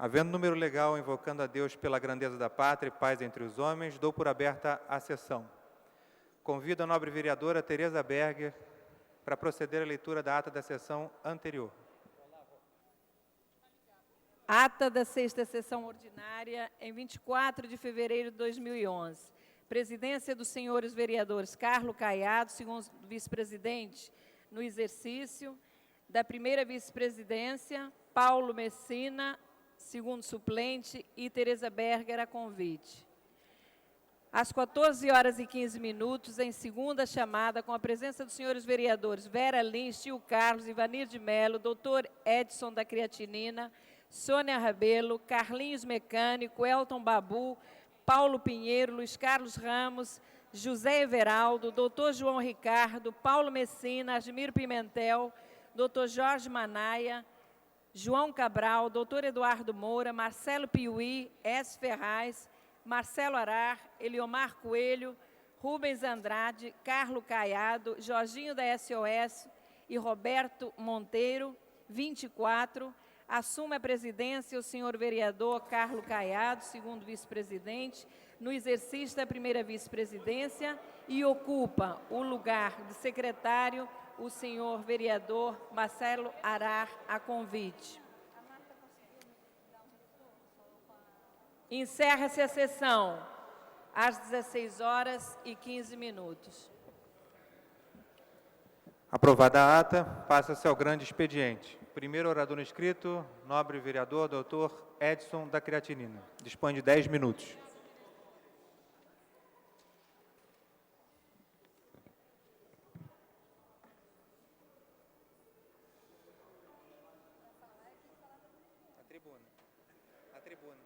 Havendo número legal, invocando a Deus pela grandeza da pátria e paz entre os homens, dou por aberta a sessão. Convido a nobre vereadora Tereza Berger para proceder à leitura da ata da sessão anterior. Ata da 6ª sessão ordinária, em 24 de fevereiro de 2011. Presidência dos senhores vereadores Carlos Caiado, segundo vice-presidente no exercício. Da primeira vice-presidência, Paulo Messina, segundo suplente, e Tereza Berger a convite. Às 14h15, em segunda chamada, com a presença dos senhores vereadores Vera Lins, Tio Carlos, Ivanir de Mello, doutor Edson da Creatinina, Sônia Rabelo, Carlinhos Mecânico, Elton Babu, Paulo Pinheiro, Luiz Carlos Ramos, José Everaldo, doutor João Ricardo, Paulo Messina, Admir Pimentel, doutor Jorge Manaia, João Cabral, doutor Eduardo Moura, Marcelo Piuí, S. Ferraz, Marcelo Arar, Eliomar Coelho, Rubens Andrade, Carlos Caiado, Jorginho da SOS e Roberto Monteiro. 24, assume a presidência o senhor vereador Carlos Caiado, segundo vice-presidente, no exercício da primeira vice-presidência, e ocupa o lugar de secretário o senhor vereador Marcelo Arar a convite. Encerra-se a sessão às 16h15. Aprovada a ata, passa-se ao grande expediente. Primeiro orador inscrito, nobre vereador, doutor Edson da Creatinina. Dispõe de 10 minutos. A tribuna.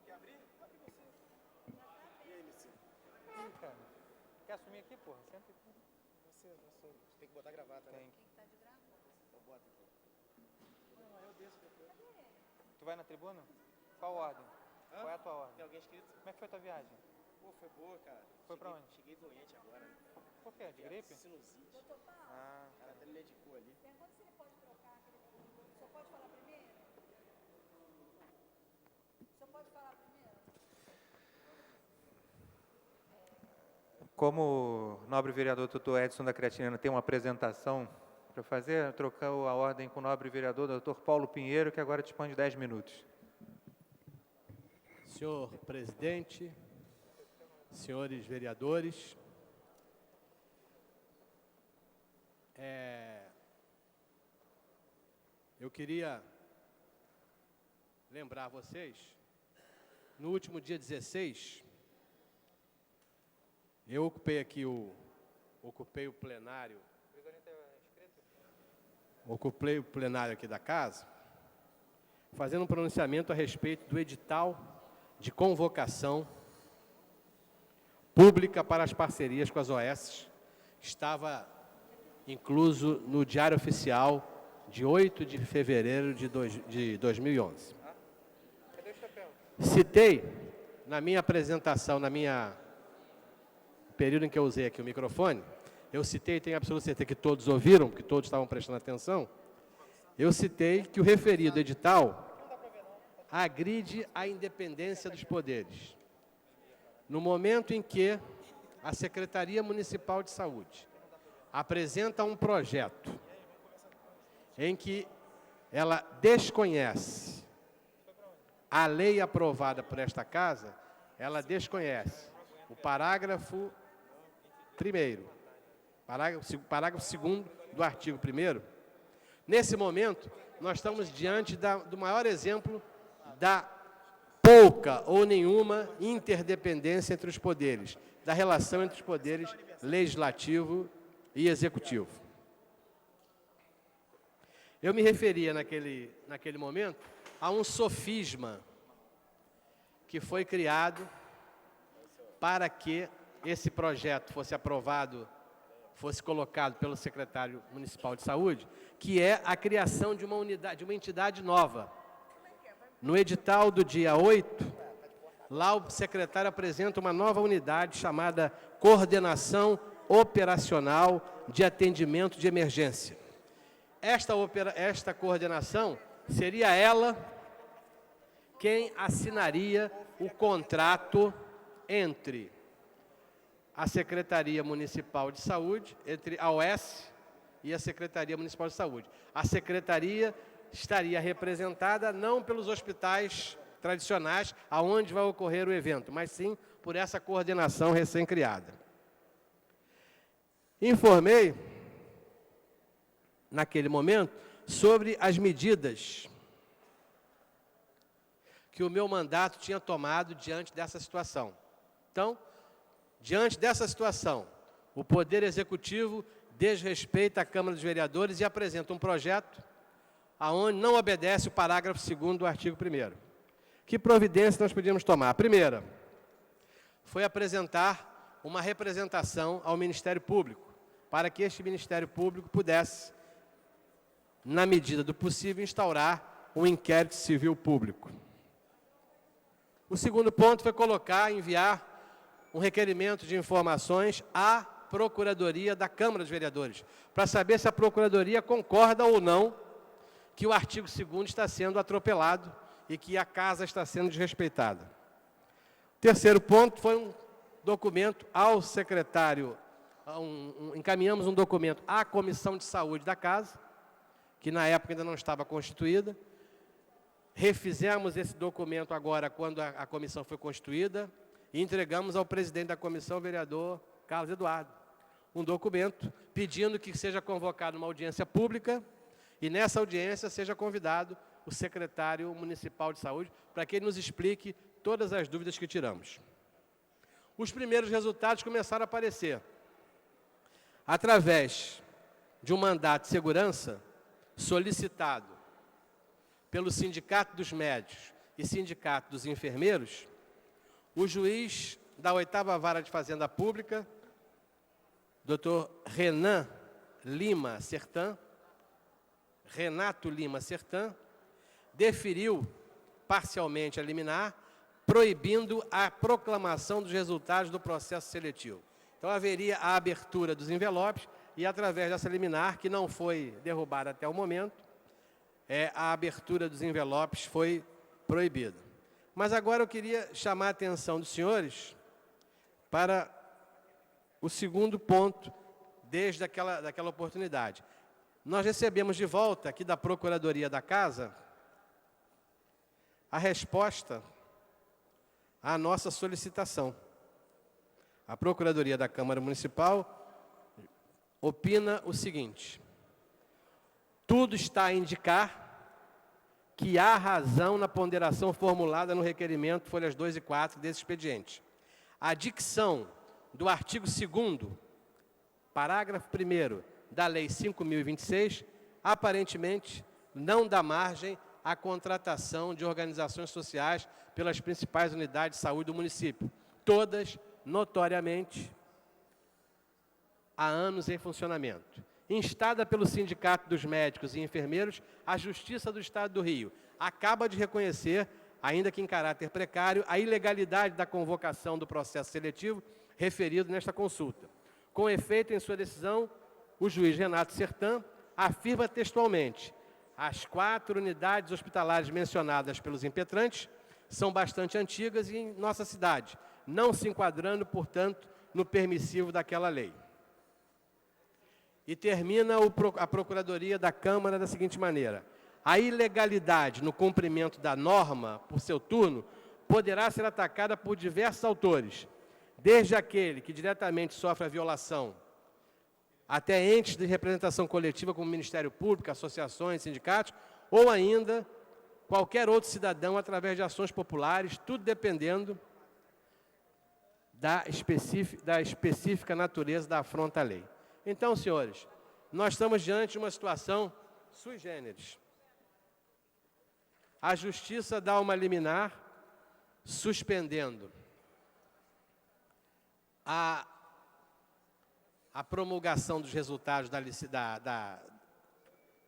Quer abrir? Abre você. E aí, MC? Cara, quer assumir aqui, porra? Senta aqui. Você tem que botar gravata, né? Tem. Quem tá de gravata? Eu boto aqui. Não, eu desço depois. Tu vai na tribuna? Qual ordem? Hã? Qual é a tua ordem? Tem alguém inscrito? Como é que foi a tua viagem? Pô, foi boa, cara. Foi pra onde? Cheguei doente agora. Por quê? De gripe? Sinusite. Ah. Cara, até me medicou ali. Pergunta se ele pode trocar aquele... Só pode falar primeiro? Só pode falar primeiro? Como o nobre vereador doutor Edson da Creatinina tem uma apresentação para fazer, trocar a ordem com o nobre vereador doutor Paulo Pinheiro, que agora dispõe de 10 minutos. Senhor presidente, senhores vereadores, eu queria lembrar a vocês, no último dia 16, eu ocupei o plenário, aqui da casa, fazendo um pronunciamento a respeito do edital de convocação pública para as parcerias com as OS, estava incluso no Diário Oficial de 8 de fevereiro de 2011. Citei, na minha apresentação, período em que eu usei aqui o microfone, eu citei, tenho absoluta certeza que todos ouviram, que todos estavam prestando atenção, eu citei que o referido edital agride a independência dos poderes. No momento em que a Secretaria Municipal de Saúde apresenta um projeto em que ela desconhece a lei aprovada por esta Casa, ela desconhece o parágrafo 1º, parágrafo 2º do artigo 1º. Nesse momento, nós estamos diante do maior exemplo da pouca ou nenhuma interdependência entre os poderes, da relação entre os poderes legislativo e executivo. Eu me referia naquele momento a um sofisma que foi criado para que esse projeto fosse aprovado, fosse colocado pelo secretário municipal de saúde, que é a criação de uma entidade nova. No edital do dia 8, lá o secretário apresenta uma nova unidade chamada Coordenação Operacional de Atendimento de Emergência. esta coordenação seria ela quem assinaria o contrato entre a Secretaria Municipal de Saúde, entre a OS e a Secretaria Municipal de Saúde. A Secretaria estaria representada não pelos hospitais tradicionais, aonde vai ocorrer o evento, mas sim por essa coordenação recém-criada. Informei, naquele momento, sobre as medidas que o meu mandato tinha tomado diante dessa situação. Então, diante dessa situação, o Poder Executivo desrespeita a Câmara dos Vereadores e apresenta um projeto aonde não obedece o parágrafo 2º do artigo 1º. Que providência nós podíamos tomar? A primeira foi apresentar uma representação ao Ministério Público, para que este Ministério Público pudesse, na medida do possível, instaurar um inquérito civil público. O segundo ponto foi enviar um requerimento de informações à Procuradoria da Câmara dos Vereadores, para saber se a Procuradoria concorda ou não que o artigo 2º está sendo atropelado e que a casa está sendo desrespeitada. O terceiro ponto foi um documento ao secretário, encaminhamos um documento à Comissão de Saúde da casa, que na época ainda não estava constituída. Refizemos esse documento agora, quando a comissão foi constituída, e entregamos ao presidente da comissão, o vereador Carlos Eduardo, um documento pedindo que seja convocada uma audiência pública e nessa audiência seja convidado o secretário municipal de saúde para que ele nos explique todas as dúvidas que tiramos. Os primeiros resultados começaram a aparecer através de um mandato de segurança solicitado pelo Sindicato dos Médicos e Sindicato dos Enfermeiros. O juiz da 8ª Vara de Fazenda Pública, Dr. Renato Lima Sertan, deferiu parcialmente a liminar, proibindo a proclamação dos resultados do processo seletivo. Então, haveria a abertura dos envelopes e, através dessa liminar, que não foi derrubada até o momento, a abertura dos envelopes foi proibida. Mas agora eu queria chamar a atenção dos senhores para o segundo ponto, desde daquela oportunidade. Nós recebemos de volta aqui da Procuradoria da Casa a resposta à nossa solicitação. A Procuradoria da Câmara Municipal opina o seguinte: tudo está a indicar que há razão na ponderação formulada no requerimento folhas 2 e 4 desse expediente. A dicção do artigo 2º, parágrafo 1º da Lei 5.026, aparentemente não dá margem à contratação de organizações sociais pelas principais unidades de saúde do município, todas, notoriamente, há anos em funcionamento. Instada pelo Sindicato dos Médicos e Enfermeiros, a Justiça do Estado do Rio acaba de reconhecer, ainda que em caráter precário, a ilegalidade da convocação do processo seletivo referido nesta consulta. Com efeito, em sua decisão, o juiz Renato Sertan afirma textualmente: as 4 unidades hospitalares mencionadas pelos impetrantes são bastante antigas e em nossa cidade, não se enquadrando, portanto, no permissivo daquela lei. E termina a Procuradoria da Câmara da seguinte maneira: a ilegalidade no cumprimento da norma, por seu turno, poderá ser atacada por diversos autores, desde aquele que diretamente sofre a violação, até entes de representação coletiva como Ministério Público, associações, sindicatos, ou ainda qualquer outro cidadão através de ações populares, tudo dependendo da específica natureza da afronta à lei. Então, senhores, nós estamos diante de uma situação sui generis. A Justiça dá uma liminar suspendendo a promulgação dos resultados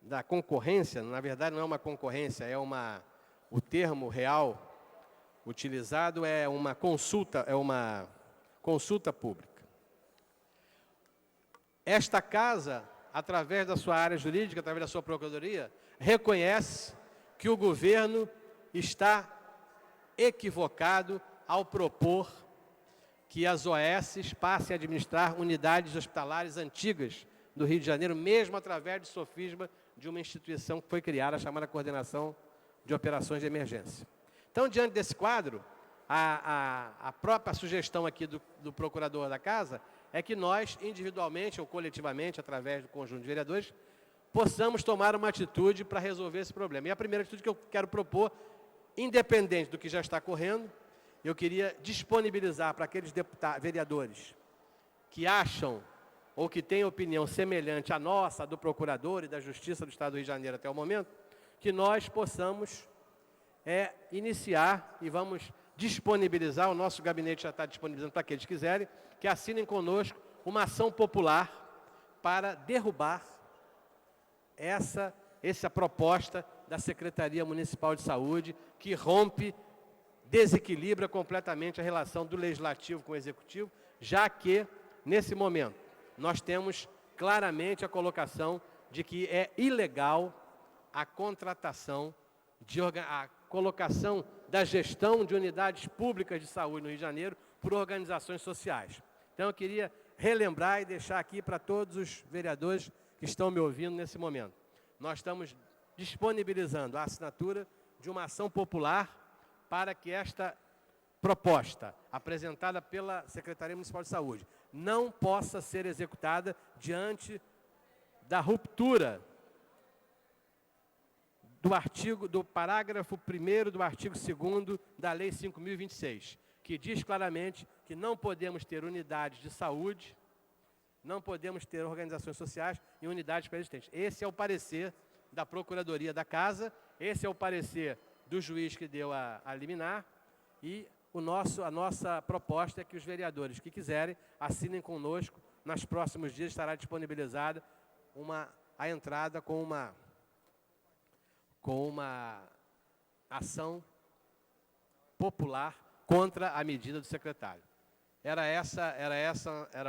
da concorrência. Na verdade, não é uma concorrência, o termo real utilizado é uma consulta pública. Esta casa através da sua área jurídica, através da sua procuradoria, reconhece que o governo está equivocado ao propor que as OS passem a administrar unidades hospitalares antigas do Rio de Janeiro, mesmo através do sofisma de uma instituição que foi criada, chamada Coordenação de Operações de Emergência. Então, diante desse quadro, a própria sugestão aqui do procurador da Casa é que nós, individualmente ou coletivamente, através do conjunto de vereadores, possamos tomar uma atitude para resolver esse problema. E a primeira atitude que eu quero propor, independente do que já está correndo, eu queria disponibilizar para aqueles vereadores que acham ou que têm opinião semelhante à nossa, do procurador e da Justiça do Estado do Rio de Janeiro até o momento, que nós possamos iniciar e vamos disponibilizar, o nosso gabinete já está disponibilizando para aqueles que quiserem, que assinem conosco uma ação popular para derrubar essa proposta da Secretaria Municipal de Saúde, que rompe, desequilibra completamente a relação do Legislativo com o Executivo, já que, nesse momento, nós temos claramente a colocação de que é ilegal a contratação, a colocação da gestão de unidades públicas de saúde no Rio de Janeiro por organizações sociais. Então, eu queria relembrar e deixar aqui para todos os vereadores que estão me ouvindo nesse momento. Nós estamos disponibilizando a assinatura de uma ação popular para que esta proposta, apresentada pela Secretaria Municipal de Saúde, não possa ser executada diante da ruptura do parágrafo 1º do artigo 2º da Lei 5.026, que diz claramente que não podemos ter unidades de saúde, não podemos ter organizações sociais em unidades pré-existentes. Esse é o parecer da Procuradoria da Casa, esse é o parecer do juiz que deu a liminar, e a nossa proposta é que os vereadores que quiserem assinem conosco. Nos próximos dias estará disponibilizada a entrada com uma ação popular contra a medida do secretário. Eram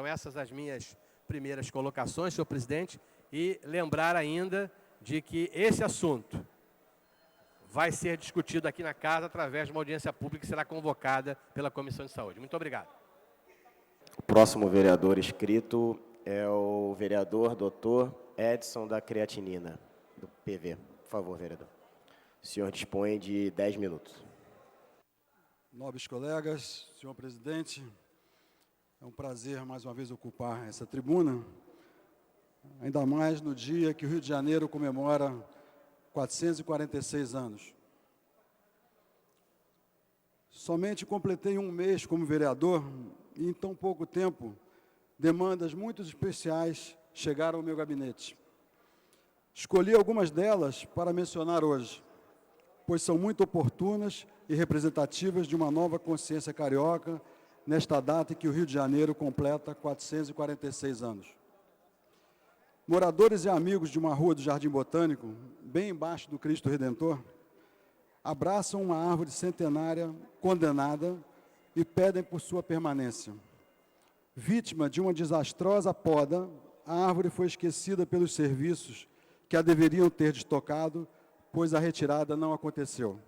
essas as minhas primeiras colocações, senhor presidente, e lembrar ainda de que esse assunto vai ser discutido aqui na Casa através de uma audiência pública que será convocada pela Comissão de Saúde. Muito obrigado. O próximo vereador inscrito é o vereador Dr. Edson da Creatinina, do PV. Por favor, vereador. O senhor dispõe de 10 minutos. Nobres colegas, senhor presidente, é um prazer mais uma vez ocupar essa tribuna, ainda mais no dia que o Rio de Janeiro comemora 446 anos. Somente completei um mês como vereador e, em tão pouco tempo, demandas muito especiais chegaram ao meu gabinete. Escolhi algumas delas para mencionar hoje, pois são muito oportunas e representativas de uma nova consciência carioca nesta data em que o Rio de Janeiro completa 446 anos. Moradores e amigos de uma rua do Jardim Botânico, bem embaixo do Cristo Redentor, abraçam uma árvore centenária condenada e pedem por sua permanência. Vítima de uma desastrosa poda, a árvore foi esquecida pelos serviços que a deveriam ter destocado, pois a retirada não aconteceu.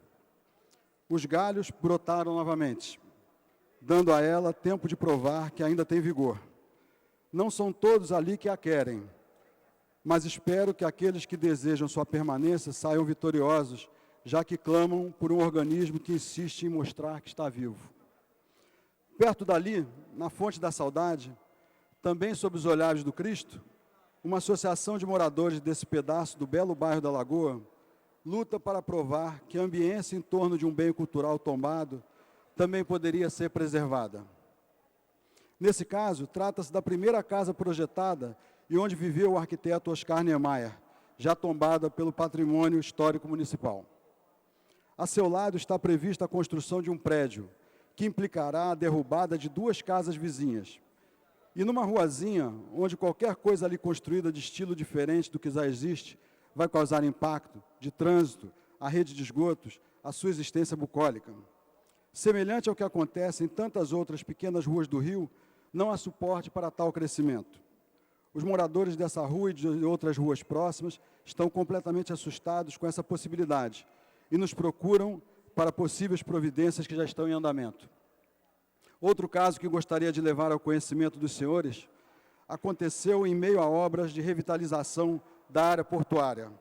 Os galhos brotaram novamente, dando a ela tempo de provar que ainda tem vigor. Não são todos ali que a querem, mas espero que aqueles que desejam sua permanência saiam vitoriosos, já que clamam por um organismo que insiste em mostrar que está vivo. Perto dali, na Fonte da Saudade, também sob os olhares do Cristo, uma associação de moradores desse pedaço do belo bairro da Lagoa luta para provar que a ambiência em torno de um bem cultural tombado também poderia ser preservada. Nesse caso, trata-se da primeira casa projetada e onde viveu o arquiteto Oscar Niemeyer, já tombada pelo Patrimônio Histórico Municipal. A seu lado está prevista a construção de um prédio, que implicará a derrubada de 2 casas vizinhas. E numa ruazinha, onde qualquer coisa ali construída de estilo diferente do que já existe, vai causar impacto de trânsito, à rede de esgotos, à sua existência bucólica. Semelhante ao que acontece em tantas outras pequenas ruas do Rio, não há suporte para tal crescimento. Os moradores dessa rua e de outras ruas próximas estão completamente assustados com essa possibilidade e nos procuram para possíveis providências que já estão em andamento. Outro caso que gostaria de levar ao conhecimento dos senhores aconteceu em meio a obras de revitalização da área portuária,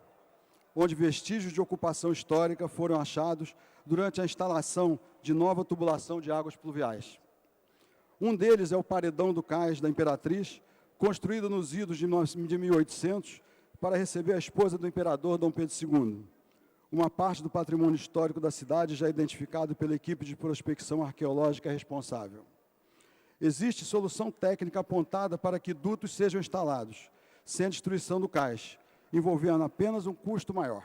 onde vestígios de ocupação histórica foram achados durante a instalação de nova tubulação de águas pluviais. Um deles é o paredão do cais da Imperatriz, construído nos idos de 1800 para receber a esposa do imperador Dom Pedro II. Uma parte do patrimônio histórico da cidade já é identificado pela equipe de prospecção arqueológica responsável. Existe solução técnica apontada para que dutos sejam instalados, sem a destruição do cais, envolvendo apenas um custo maior.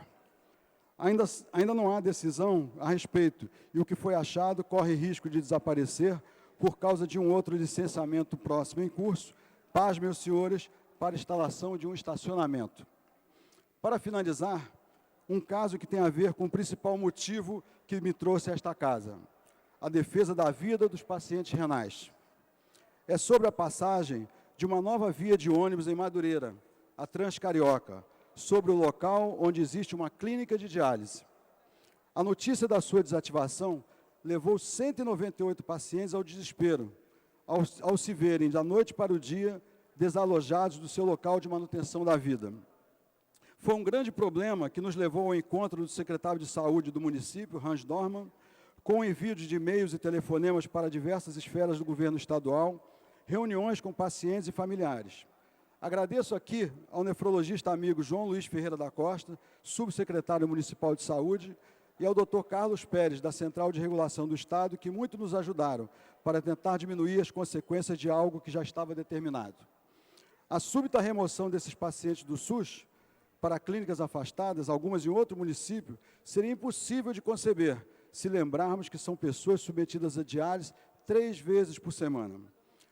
Ainda não há decisão a respeito, e o que foi achado corre risco de desaparecer por causa de um outro licenciamento próximo em curso, pasmem os senhores, para instalação de um estacionamento. Para finalizar, um caso que tem a ver com o principal motivo que me trouxe a esta casa, a defesa da vida dos pacientes renais. É sobre a passagem de uma nova via de ônibus em Madureira, a Transcarioca, sobre o local onde existe uma clínica de diálise. A notícia da sua desativação levou 198 pacientes ao desespero, ao se verem, da noite para o dia, desalojados do seu local de manutenção da vida. Foi um grande problema que nos levou ao encontro do secretário de saúde do município, Hans Dorman, com envio de e-mails e telefonemas para diversas esferas do governo estadual, reuniões com pacientes e familiares. Agradeço aqui ao nefrologista amigo João Luiz Ferreira da Costa, subsecretário municipal de saúde, e ao Dr. Carlos Pérez, da Central de Regulação do Estado, que muito nos ajudaram para tentar diminuir as consequências de algo que já estava determinado. A súbita remoção desses pacientes do SUS para clínicas afastadas, algumas em outro município, seria impossível de conceber, se lembrarmos que são pessoas submetidas a diálise 3 vezes por semana.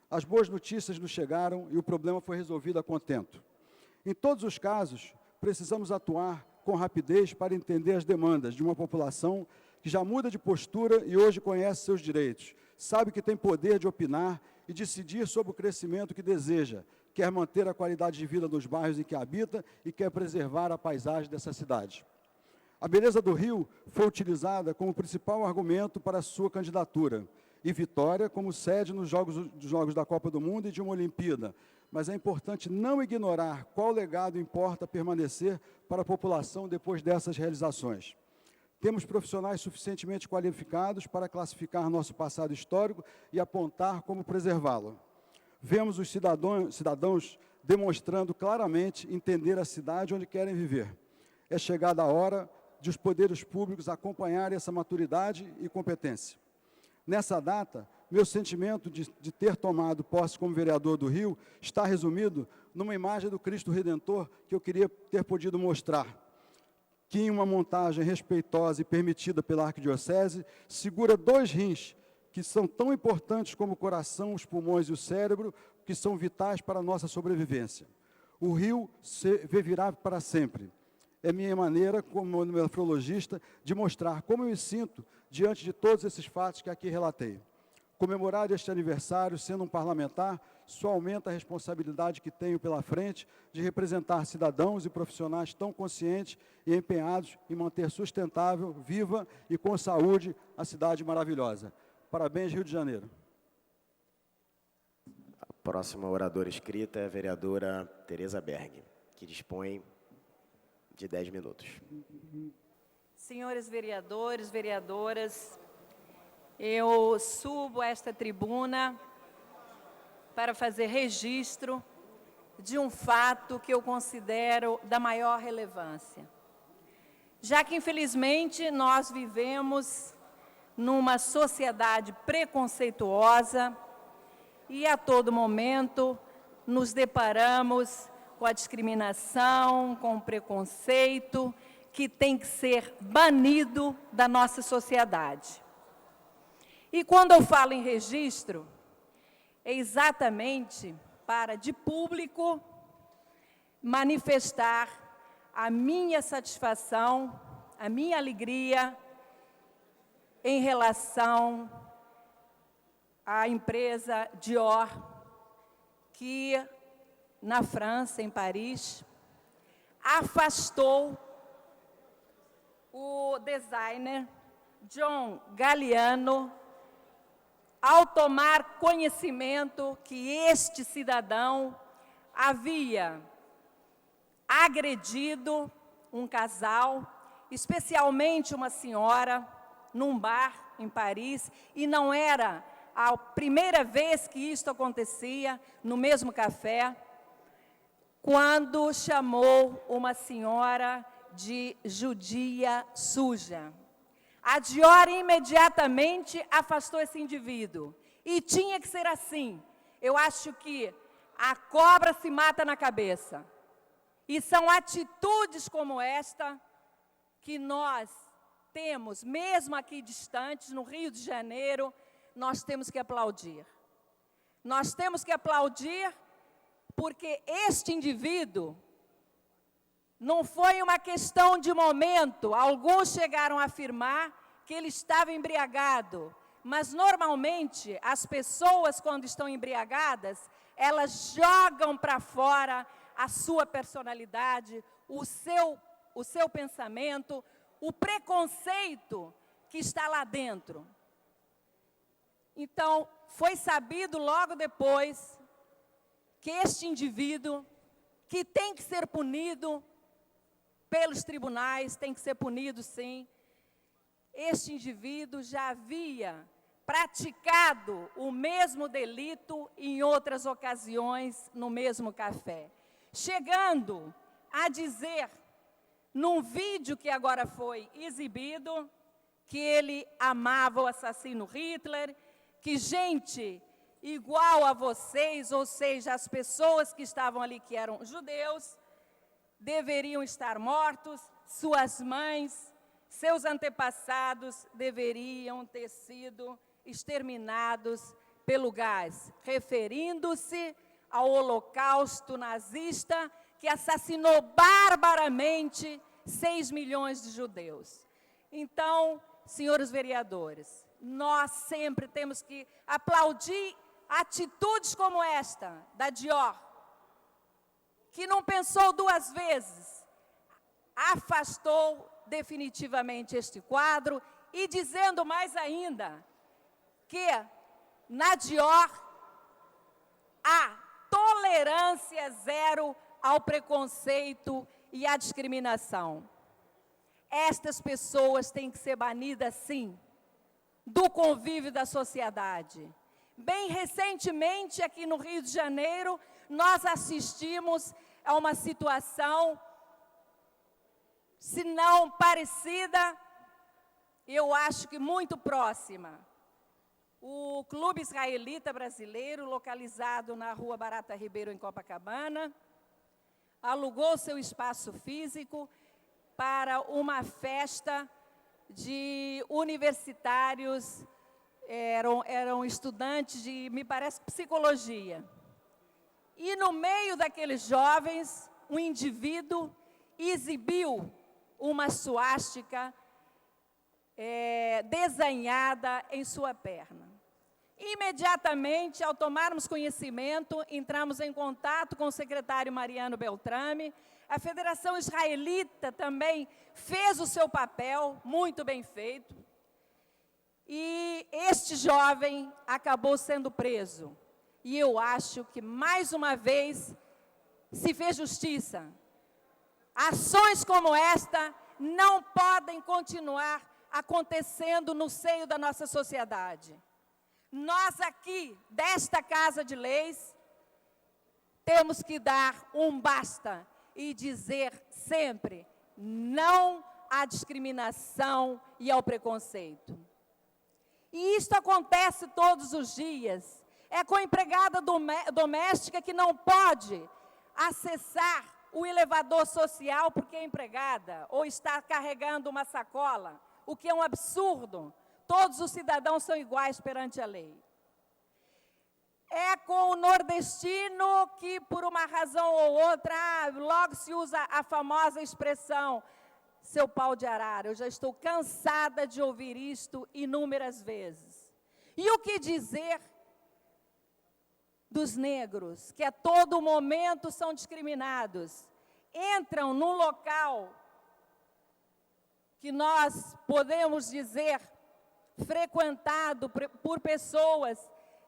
As boas notícias nos chegaram e o problema foi resolvido a contento. Em todos os casos, precisamos atuar com rapidez para entender as demandas de uma população que já muda de postura e hoje conhece seus direitos, sabe que tem poder de opinar e decidir sobre o crescimento que deseja, quer manter a qualidade de vida dos bairros em que habita e quer preservar a paisagem dessa cidade. A beleza do Rio foi utilizada como principal argumento para a sua candidatura, e Vitória como sede nos Jogos da Copa do Mundo e de uma Olimpíada. Mas é importante não ignorar qual legado importa permanecer para a população depois dessas realizações. Temos profissionais suficientemente qualificados para classificar nosso passado histórico e apontar como preservá-lo. Vemos os cidadãos demonstrando claramente entender a cidade onde querem viver. É chegada a hora de os poderes públicos acompanharem essa maturidade e competência. Nessa data, meu sentimento de ter tomado posse como vereador do Rio está resumido numa imagem do Cristo Redentor que eu queria ter podido mostrar, que em uma montagem respeitosa e permitida pela Arquidiocese, segura 2 rins, que são tão importantes como o coração, os pulmões e o cérebro, que são vitais para a nossa sobrevivência. O Rio viverá para sempre. É minha maneira, como nefrologista, de mostrar como eu me sinto diante de todos esses fatos que aqui relatei. Comemorar este aniversário, sendo um parlamentar, só aumenta a responsabilidade que tenho pela frente de representar cidadãos e profissionais tão conscientes e empenhados em manter sustentável, viva e com saúde a cidade maravilhosa. Parabéns, Rio de Janeiro. A próxima oradora escrita é a vereadora Tereza Berg, que dispõe de 10 minutos. Senhores vereadores, vereadoras, eu subo a esta tribuna para fazer registro de um fato que eu considero da maior relevância. Já que, infelizmente, nós vivemos numa sociedade preconceituosa e, a todo momento, nos deparamos com a discriminação, com o preconceito, que tem que ser banido da nossa sociedade. E quando eu falo em registro, é exatamente para, de público, manifestar a minha satisfação, a minha alegria em relação à empresa Dior, que na França, em Paris, afastou o designer John Galliano ao tomar conhecimento que este cidadão havia agredido um casal, especialmente uma senhora, num bar em Paris, e não era a primeira vez que isto acontecia no mesmo café, quando chamou uma senhora de judia suja. A Dior imediatamente afastou esse indivíduo. E tinha que ser assim. Eu acho que a cobra se mata na cabeça. E são atitudes como esta que nós temos, mesmo aqui distantes, no Rio de Janeiro, nós temos que aplaudir. Nós temos que aplaudir porque este indivíduo não foi uma questão de momento. Alguns chegaram a afirmar que ele estava embriagado, mas normalmente as pessoas, quando estão embriagadas, elas jogam para fora a sua personalidade, o seu pensamento, o preconceito que está lá dentro. Então, foi sabido logo depois que este indivíduo, que tem que ser punido pelos tribunais, tem que ser punido sim, este indivíduo já havia praticado o mesmo delito em outras ocasiões no mesmo café, chegando a dizer, num vídeo que agora foi exibido, que ele amava o assassino Hitler, que gente igual a vocês, ou seja, as pessoas que estavam ali que eram judeus, deveriam estar mortos, suas mães, seus antepassados deveriam ter sido exterminados pelo gás, referindo-se ao Holocausto nazista, que assassinou barbaramente 6 milhões de judeus. Então, senhores vereadores, nós sempre temos que aplaudir atitudes como esta, da Dior, que não pensou 2 vezes, afastou definitivamente este quadro e dizendo mais ainda que na Dior há tolerância zero ao preconceito e à discriminação. Estas pessoas têm que ser banidas, sim, do convívio da sociedade. Bem recentemente, aqui no Rio de Janeiro, nós assistimos a uma situação, se não parecida, eu acho que muito próxima. O Clube Israelita Brasileiro, localizado na Rua Barata Ribeiro, em Copacabana, alugou seu espaço físico para uma festa de universitários, eram estudantes de, me parece, psicologia. E no meio daqueles jovens, um indivíduo exibiu uma suástica desenhada em sua perna. Imediatamente, ao tomarmos conhecimento, entramos em contato com o secretário Mariano Beltrame. A Federação Israelita também fez o seu papel, muito bem feito. E este jovem acabou sendo preso. E eu acho que, mais uma vez, se fez justiça. Ações como esta não podem continuar acontecendo no seio da nossa sociedade. Nós aqui, desta Casa de Leis, temos que dar um basta e dizer sempre não à discriminação e ao preconceito. E isto acontece todos os dias. É com a empregada doméstica que não pode acessar o elevador social porque é empregada ou está carregando uma sacola, o que é um absurdo. Todos os cidadãos são iguais perante a lei. É com o nordestino que, por uma razão ou outra, logo se usa a famosa expressão, seu pau de arara. Eu já estou cansada de ouvir isto inúmeras vezes. E o que dizer dos negros, que a todo momento são discriminados, entram num local que nós podemos dizer frequentado por pessoas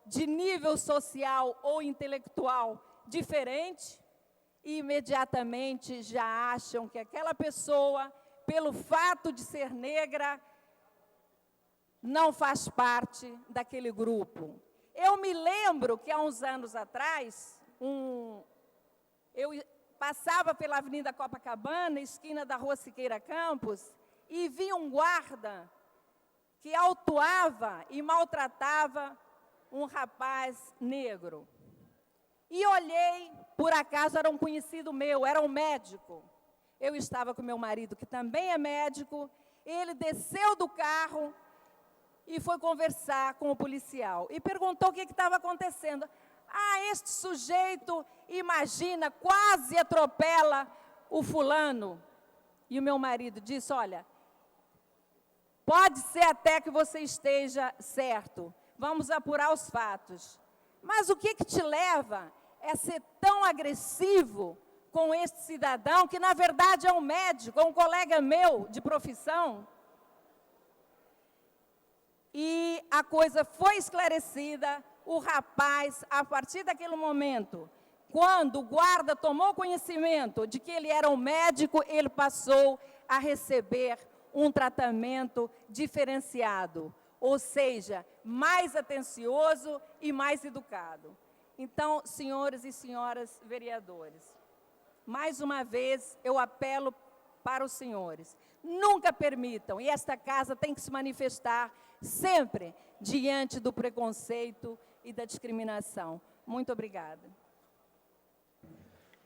de nível social ou intelectual diferente, e imediatamente já acham que aquela pessoa, pelo fato de ser negra, não faz parte daquele grupo. Eu me lembro que há uns anos atrás, eu passava pela Avenida Copacabana, esquina da Rua Siqueira Campos, e vi um guarda que autuava e maltratava um rapaz negro. E olhei, por acaso era um conhecido meu, era um médico. Eu estava com meu marido, que também é médico, ele desceu do carro e foi conversar com o policial. E perguntou o que estava acontecendo. Ah, este sujeito, imagina, quase atropela o fulano. E o meu marido disse, olha, pode ser até que você esteja certo, vamos apurar os fatos. Mas o que te leva a ser tão agressivo com este cidadão, que na verdade é um médico, é um colega meu de profissão? E a coisa foi esclarecida, o rapaz, a partir daquele momento, quando o guarda tomou conhecimento de que ele era um médico, ele passou a receber um tratamento diferenciado, ou seja, mais atencioso e mais educado. Então, senhores e senhoras vereadores, mais uma vez eu apelo para os senhores, nunca permitam, e esta casa tem que se manifestar sempre diante do preconceito e da discriminação. Muito obrigada.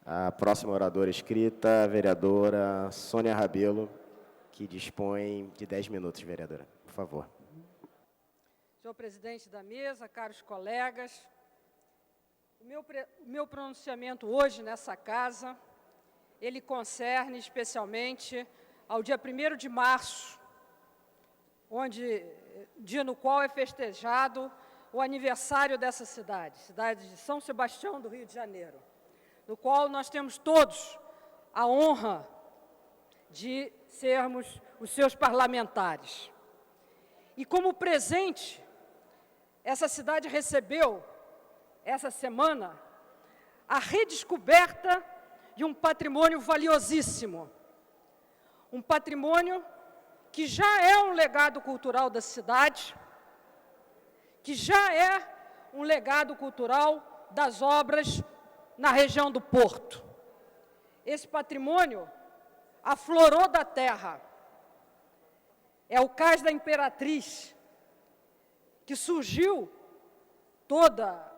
A próxima oradora escrita, a vereadora Sônia Rabelo, que dispõe de 10 minutos, vereadora. Por favor. Senhor presidente da mesa, caros colegas, o meu pronunciamento hoje nessa casa, ele concerne especialmente ao dia 1º de março, dia no qual é festejado o aniversário dessa cidade, cidade de São Sebastião do Rio de Janeiro, no qual nós temos todos a honra de sermos os seus parlamentares. E como presente, essa cidade recebeu, essa semana, a redescoberta de um patrimônio valiosíssimo, um patrimônio que já é um legado cultural da cidade, que já é um legado cultural das obras na região do Porto. Esse patrimônio aflorou da terra. É o Cais da Imperatriz, que surgiu toda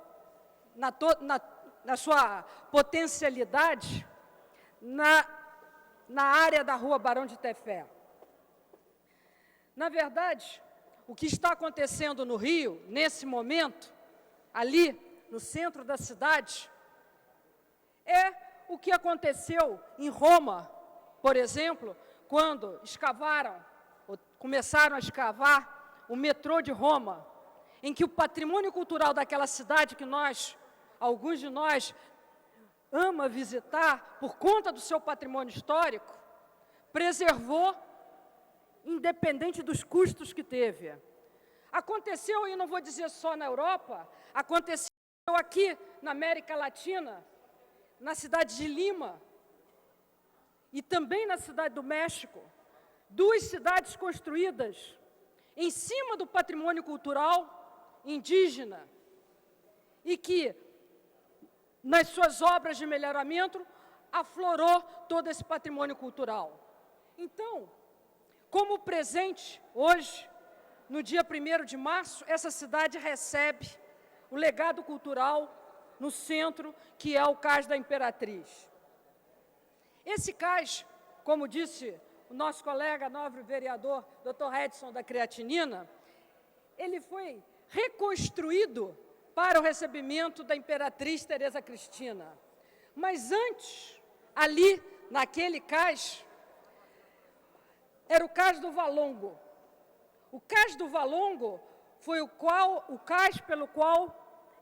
na sua potencialidade na área da Rua Barão de Tefé. Na verdade, o que está acontecendo no Rio, nesse momento, ali no centro da cidade, é o que aconteceu em Roma, por exemplo, quando começaram a escavar o metrô de Roma, em que o patrimônio cultural daquela cidade que alguns de nós, ama visitar por conta do seu patrimônio histórico, preservou, independente dos custos que teve. Aconteceu, e não vou dizer só na Europa, aconteceu aqui na América Latina, na cidade de Lima, e também na cidade do México, 2 cidades construídas em cima do patrimônio cultural indígena, e que, nas suas obras de melhoramento, aflorou todo esse patrimônio cultural. Então, como presente, hoje, no dia 1º de março, essa cidade recebe o legado cultural no centro, que é o Cais da Imperatriz. Esse cais, como disse o nosso colega nobre vereador, Dr. Edson da Creatinina, ele foi reconstruído para o recebimento da Imperatriz Teresa Cristina. Mas antes, ali, naquele cais, era o Cais do Valongo. O Cais do Valongo foi o cais pelo qual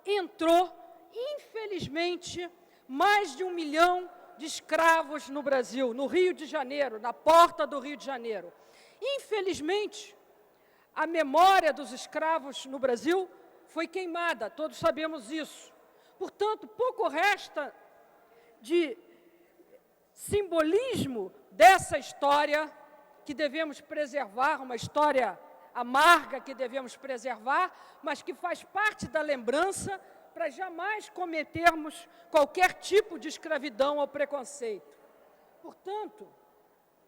entrou infelizmente, mais de 1 milhão de escravos no Brasil, no Rio de Janeiro, na porta do Rio de Janeiro. Infelizmente, a memória dos escravos no Brasil foi queimada, todos sabemos isso. Portanto, pouco resta de simbolismo dessa história que devemos preservar, uma história amarga que devemos preservar, mas que faz parte da lembrança para jamais cometermos qualquer tipo de escravidão ou preconceito. Portanto,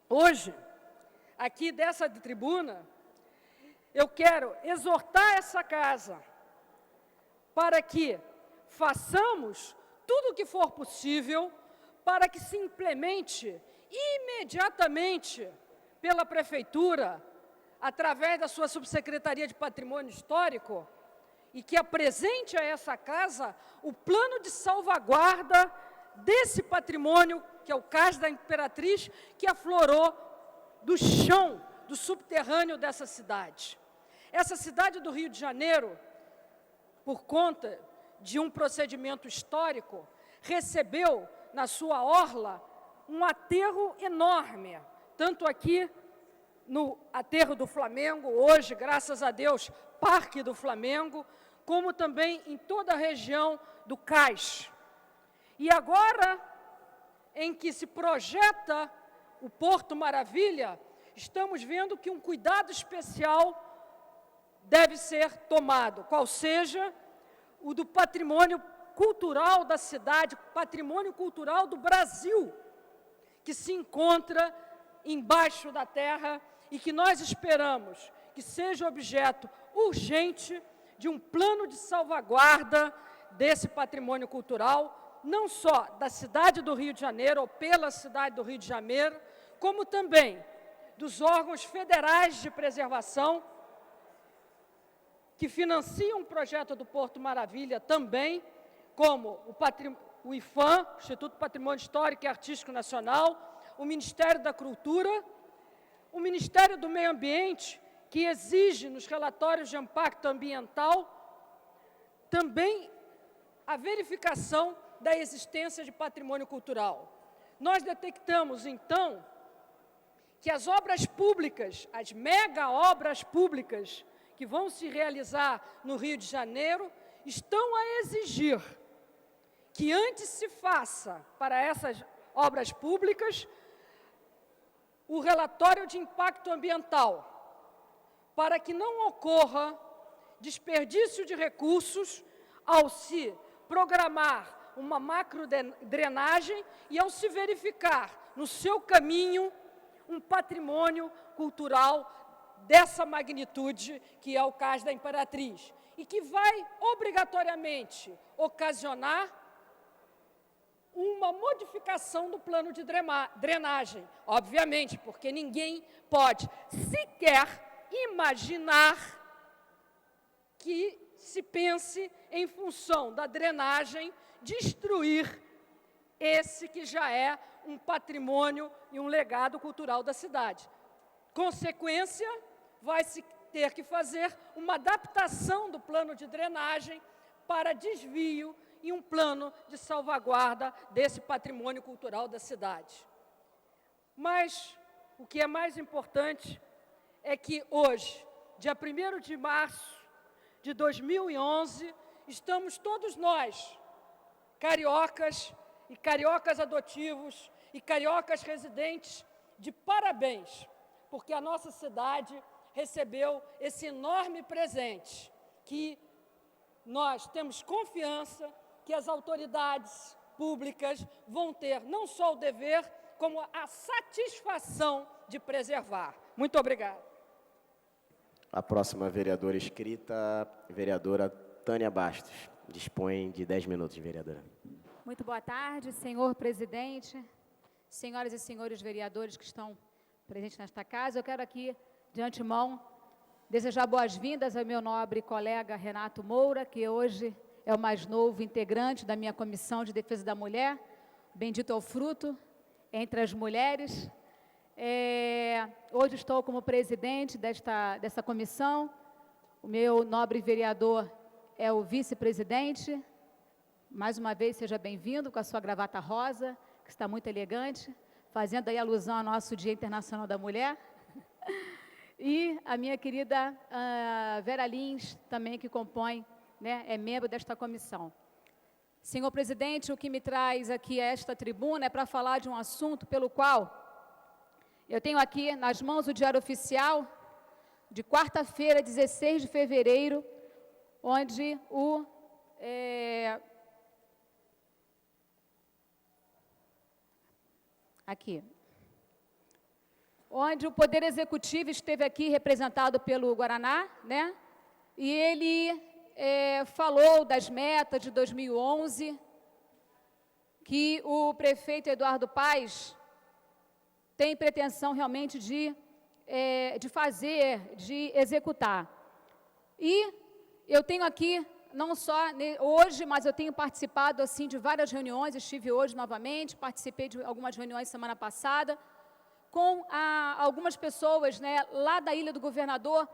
hoje, aqui dessa tribuna, eu quero exortar essa casa para que façamos tudo o que for possível para que se implemente imediatamente pela Prefeitura, através da sua Subsecretaria de Patrimônio Histórico, e que apresente a essa casa o plano de salvaguarda desse patrimônio, que é o Cais da Imperatriz, que aflorou do chão, do subterrâneo dessa cidade. Essa cidade do Rio de Janeiro, por conta de um procedimento histórico, recebeu na sua orla um aterro enorme, tanto aqui no aterro do Flamengo, hoje, graças a Deus, Parque do Flamengo, como também em toda a região do Cais. E agora, em que se projeta o Porto Maravilha, estamos vendo que um cuidado especial deve ser tomado, qual seja o do patrimônio cultural da cidade, patrimônio cultural do Brasil, que se encontra embaixo da terra e que nós esperamos que seja objeto urgente de um plano de salvaguarda desse patrimônio cultural, não só da cidade do Rio de Janeiro, ou pela cidade do Rio de Janeiro, como também dos órgãos federais de preservação, que financiam o projeto do Porto Maravilha também, como o IPHAN, Instituto Patrimônio Histórico e Artístico Nacional, o Ministério da Cultura, o Ministério do Meio Ambiente, que exige nos relatórios de impacto ambiental também a verificação da existência de patrimônio cultural. Nós detectamos, então, que as obras públicas, as mega obras públicas que vão se realizar no Rio de Janeiro, estão a exigir que antes se faça para essas obras públicas o relatório de impacto ambiental, para que não ocorra desperdício de recursos ao se programar uma macrodrenagem e ao se verificar no seu caminho um patrimônio cultural dessa magnitude que é o Cais da Imperatriz, e que vai obrigatoriamente ocasionar uma modificação do plano de drenagem, obviamente, porque ninguém pode sequer imaginar que se pense em função da drenagem destruir esse que já é um patrimônio e um legado cultural da cidade. Consequência, vai-se ter que fazer uma adaptação do plano de drenagem para desvio e um plano de salvaguarda desse patrimônio cultural da cidade. Mas o que é mais importante é que hoje, dia 1º de março de 2011, estamos todos nós, cariocas e cariocas adotivos e cariocas residentes, de parabéns, porque a nossa cidade recebeu esse enorme presente, que nós temos confiança que as autoridades públicas vão ter não só o dever, como a satisfação de preservar. Muito obrigada. A próxima vereadora inscrita, vereadora Tânia Bastos. Dispõe de 10 minutos, vereadora. Muito boa tarde, senhor presidente, senhoras e senhores vereadores que estão presentes nesta casa. Eu quero aqui, de antemão, desejar boas-vindas ao meu nobre colega Renato Moura, que hoje é o mais novo integrante da minha Comissão de Defesa da Mulher. Bendito é o fruto entre as mulheres. Hoje estou como presidente dessa comissão. O meu nobre vereador é o vice-presidente, mais uma vez, seja bem-vindo com a sua gravata rosa, que está muito elegante, fazendo aí alusão ao nosso Dia Internacional da Mulher. E a minha querida Vera Lins, também que compõe, né, é membro desta comissão. Senhor presidente, o que me traz aqui a esta tribuna é para falar de um assunto pelo qual eu tenho aqui nas mãos o Diário Oficial de quarta-feira, 16 de fevereiro, onde onde o Poder Executivo esteve aqui representado pelo Guaraná, né? E ele falou das metas de 2011, que o prefeito Eduardo Paes tem pretensão realmente de executar. E eu tenho aqui, não só hoje, mas eu tenho participado assim, de várias reuniões, estive hoje novamente, participei de algumas reuniões semana passada, com algumas pessoas, né, lá da Ilha do Governador,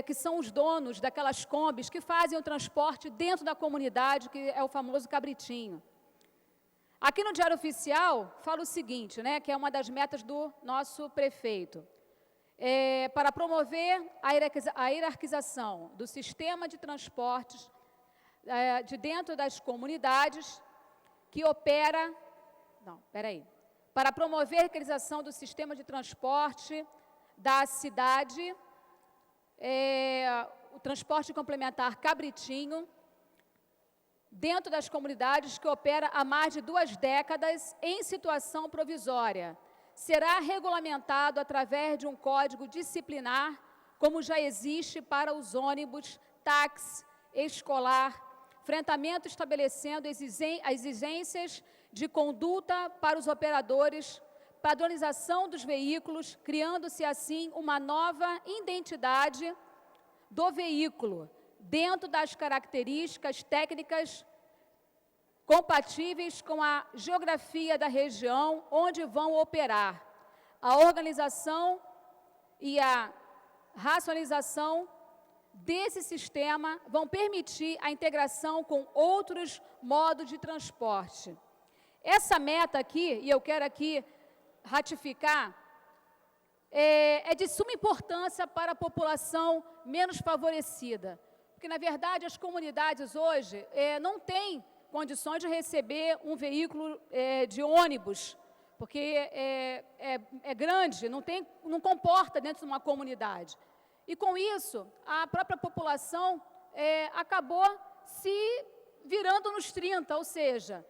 que são os donos daquelas combis que fazem o transporte dentro da comunidade, que é o famoso cabritinho. Aqui no Diário Oficial, fala o seguinte, né, que é uma das metas do nosso prefeito, para promover a hierarquização do sistema de transportes de dentro das comunidades que opera... Não, espera aí. Para promover a hierarquização do sistema de transporte da cidade, o transporte complementar cabritinho, dentro das comunidades que opera há mais de 2 décadas em situação provisória. Será regulamentado através de um código disciplinar, como já existe para os ônibus, táxi, escolar, enfrentamento estabelecendo exigências de conduta para os operadores, padronização dos veículos, criando-se assim uma nova identidade do veículo, dentro das características técnicas compatíveis com a geografia da região onde vão operar. A organização e a racionalização desse sistema vão permitir a integração com outros modos de transporte. Essa meta aqui, e eu quero aqui ratificar, é de suma importância para a população menos favorecida. Porque, na verdade, as comunidades hoje não têm condições de receber um veículo de ônibus, porque é grande, não comporta dentro de uma comunidade. E, com isso, a própria população acabou se virando nos 30, ou seja,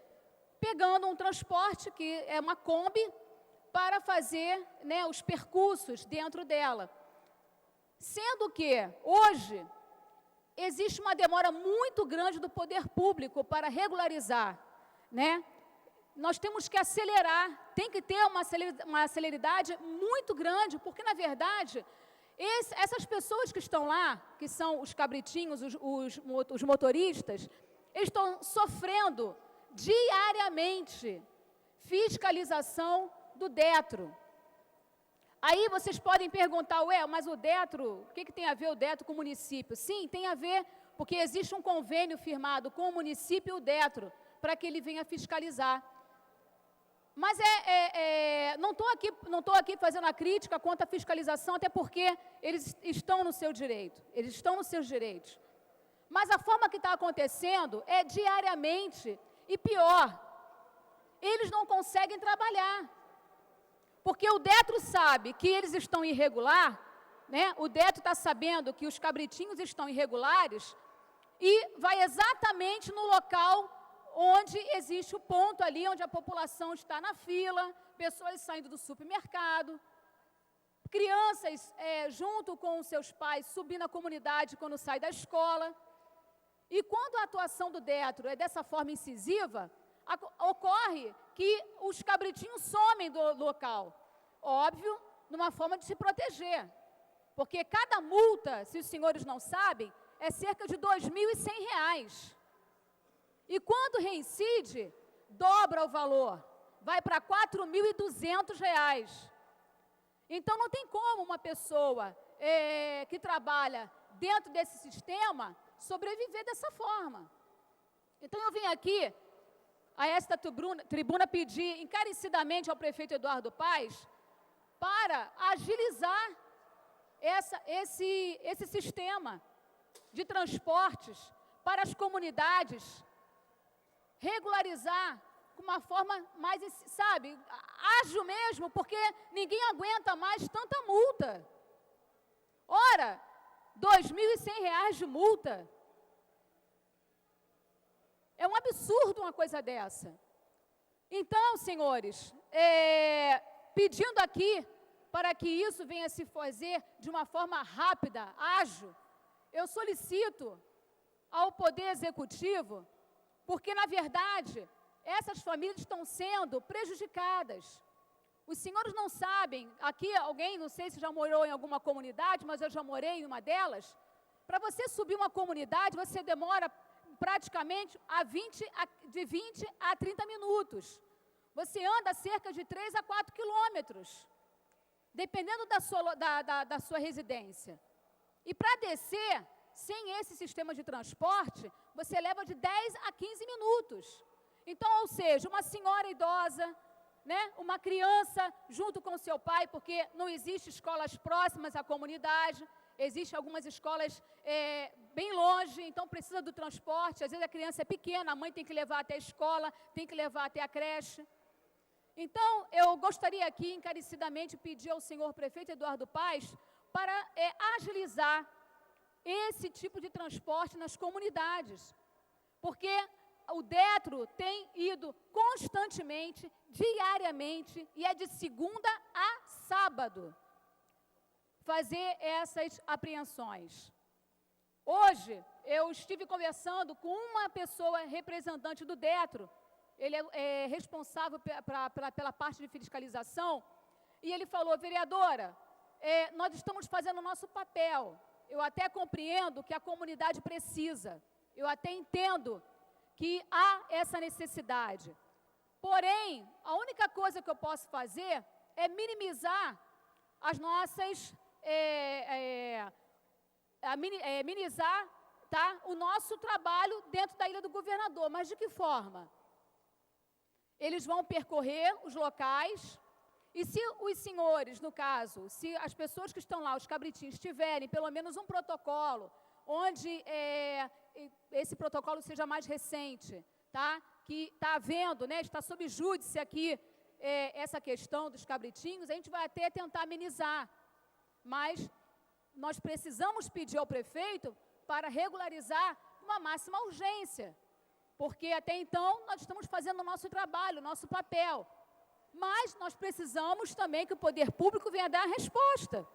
pegando um transporte, que é uma Kombi, para fazer, né, os percursos dentro dela. Sendo que, hoje, existe uma demora muito grande do poder público para regularizar, né? Nós temos que acelerar, tem que ter uma celeridade muito grande, porque, na verdade, essas pessoas que estão lá, que são os cabritinhos, os motoristas, eles estão sofrendo diariamente fiscalização do Detro. Aí vocês podem perguntar, mas o Detro, o que tem a ver o Detro com o município? Sim, tem a ver, porque existe um convênio firmado com o município e o Detro, para que ele venha fiscalizar. Mas não estou aqui fazendo a crítica quanto à fiscalização, até porque eles estão no seu direito, eles estão nos seus direitos. Mas a forma que está acontecendo é diariamente, e pior, eles não conseguem trabalhar. Porque o Detro sabe que eles estão irregular, né? O Detro está sabendo que os cabritinhos estão irregulares e vai exatamente no local onde existe o ponto ali, onde a população está na fila, pessoas saindo do supermercado, crianças junto com os seus pais subindo a comunidade quando sai da escola. E quando a atuação do Detro é dessa forma incisiva, ocorre que os cabritinhos somem do local. Óbvio, numa forma de se proteger. Porque cada multa, se os senhores não sabem, é cerca de R$ 2.100. E quando reincide, dobra o valor, vai para R$ 4.200. Então, não tem como uma pessoa que trabalha dentro desse sistema sobreviver dessa forma. Então, eu vim aqui, a esta tribuna, pedir encarecidamente ao prefeito Eduardo Paes para agilizar esse sistema de transportes para as comunidades, regularizar com uma forma mais, sabe, ágil mesmo, porque ninguém aguenta mais tanta multa. Ora, R$ 2.100 de multa. É um absurdo uma coisa dessa. Então, senhores, pedindo aqui para que isso venha se fazer de uma forma rápida, ágil, eu solicito ao Poder Executivo, porque, na verdade, essas famílias estão sendo prejudicadas. Os senhores não sabem, aqui alguém, não sei se já morou em alguma comunidade, mas eu já morei em uma delas. Para você subir uma comunidade, você demora praticamente de 20 a 30 minutos. Você anda cerca de 3 a 4 quilômetros, dependendo da sua residência. E para descer, sem esse sistema de transporte, você leva de 10 a 15 minutos. Então, ou seja, uma senhora idosa, né, uma criança junto com seu pai, porque não existem escolas próximas à comunidade, existem algumas escolas bem longe, então precisa do transporte. Às vezes a criança é pequena, a mãe tem que levar até a escola, tem que levar até a creche. Então, eu gostaria aqui, encarecidamente, pedir ao senhor prefeito Eduardo Paes para agilizar esse tipo de transporte nas comunidades, porque o Detro tem ido constantemente, diariamente, e é de segunda a sábado, fazer essas apreensões. Hoje, eu estive conversando com uma pessoa representante do Detro, ele é responsável pela parte de fiscalização, e ele falou: vereadora, nós estamos fazendo o nosso papel. Eu até compreendo que a comunidade precisa, eu até entendo que há essa necessidade. Porém, a única coisa que eu posso fazer é minimizar as nossas, minimizar, tá, o nosso trabalho dentro da Ilha do Governador. Mas de que forma? Eles vão percorrer os locais, e se os senhores, no caso, se as pessoas que estão lá, os cabritinhos, tiverem pelo menos um protocolo, onde esse protocolo seja mais recente, tá? Que está havendo, né, está sob júdice aqui essa questão dos cabritinhos, a gente vai até tentar amenizar. Mas nós precisamos pedir ao prefeito para regularizar uma máxima urgência, porque até então nós estamos fazendo o nosso trabalho, o nosso papel. Mas nós precisamos também que o poder público venha dar a resposta.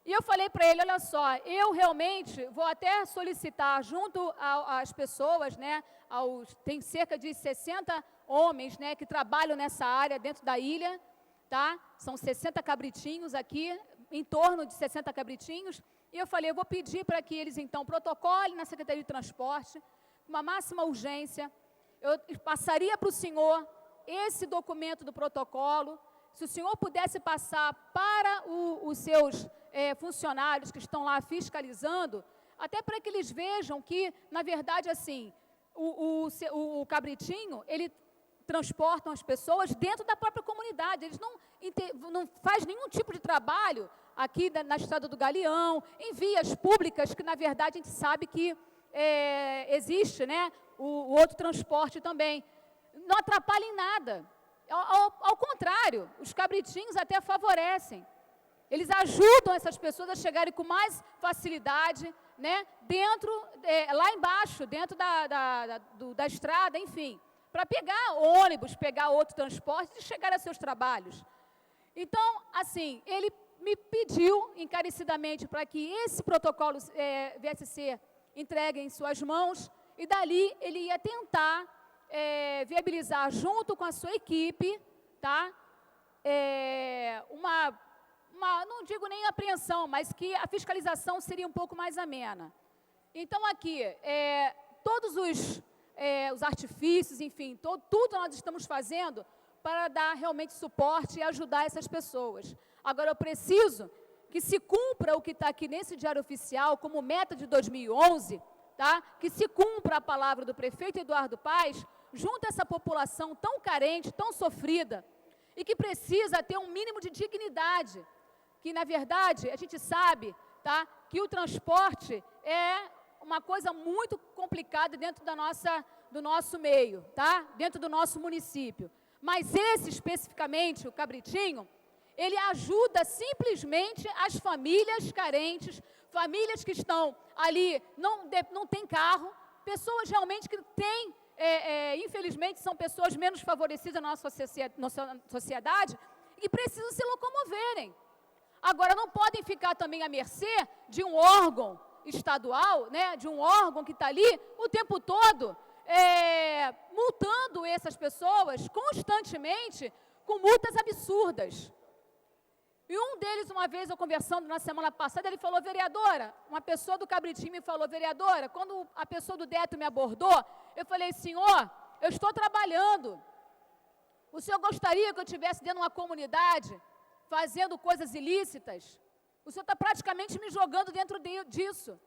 E eu falei para ele: olha só, eu realmente vou até solicitar junto às pessoas, né, tem cerca de 60 homens, né, que trabalham nessa área dentro da ilha, tá? São 60 cabritinhos aqui, em torno de 60 cabritinhos, e eu falei: eu vou pedir para que eles então protocolem na Secretaria de Transporte, uma máxima urgência. Eu passaria para o senhor esse documento do protocolo, se o senhor pudesse passar para os seus funcionários que estão lá fiscalizando, até para que eles vejam que, na verdade, assim, o cabritinho, ele transportam as pessoas dentro da própria comunidade, eles não faz nenhum tipo de trabalho aqui na Estrada do Galeão, em vias públicas, que, na verdade, a gente sabe que existe, né, o outro transporte também. Não atrapalha em nada. Ao contrário, os cabritinhos até favorecem. Eles ajudam essas pessoas a chegarem com mais facilidade, né, dentro, lá embaixo, dentro da estrada, enfim, para pegar ônibus, pegar outro transporte e chegar a seus trabalhos. Então, assim, ele me pediu encarecidamente para que esse protocolo viesse ser entregue em suas mãos, e dali ele ia tentar viabilizar junto com a sua equipe, tá, não digo nem apreensão, mas que a fiscalização seria um pouco mais amena. Então, aqui, todos os artifícios, enfim, tudo nós estamos fazendo para dar realmente suporte e ajudar essas pessoas. Agora, eu preciso que se cumpra o que está aqui nesse Diário Oficial como meta de 2011, tá? Que se cumpra a palavra do prefeito Eduardo Paes, junto a essa população tão carente, tão sofrida, e que precisa ter um mínimo de dignidade, que, na verdade, a gente sabe, tá, que o transporte é uma coisa muito complicada dentro do nosso meio, tá? Dentro do nosso município. Mas esse, especificamente, o Cabritinho, ele ajuda simplesmente as famílias carentes, famílias que estão ali, não têm carro, pessoas realmente que têm, infelizmente, são pessoas menos favorecidas na nossa sociedade e precisam se locomoverem. Agora, não podem ficar também à mercê de um órgão estadual, né, de um órgão que está ali o tempo todo multando essas pessoas constantemente com multas absurdas. E um deles, uma vez, eu conversando na semana passada, ele falou, vereadora, uma pessoa do Cabritinho me falou, vereadora, quando a pessoa do Detro me abordou, eu falei, senhor, eu estou trabalhando. O senhor gostaria que eu estivesse dentro de uma comunidade, fazendo coisas ilícitas? O senhor está praticamente me jogando dentro disso.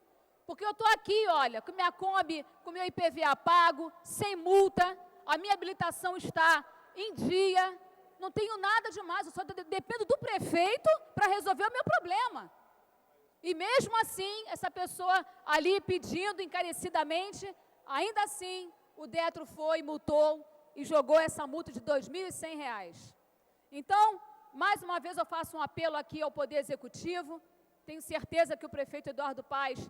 Porque eu estou aqui, olha, com minha Kombi, com meu IPVA pago, sem multa, a minha habilitação está em dia, não tenho nada demais, eu só dependo do prefeito para resolver o meu problema. E mesmo assim, essa pessoa ali pedindo encarecidamente, ainda assim, o Detro foi, multou e jogou essa multa de R$ 2.100. Então, mais uma vez eu faço um apelo aqui ao Poder Executivo, tenho certeza que o prefeito Eduardo Paes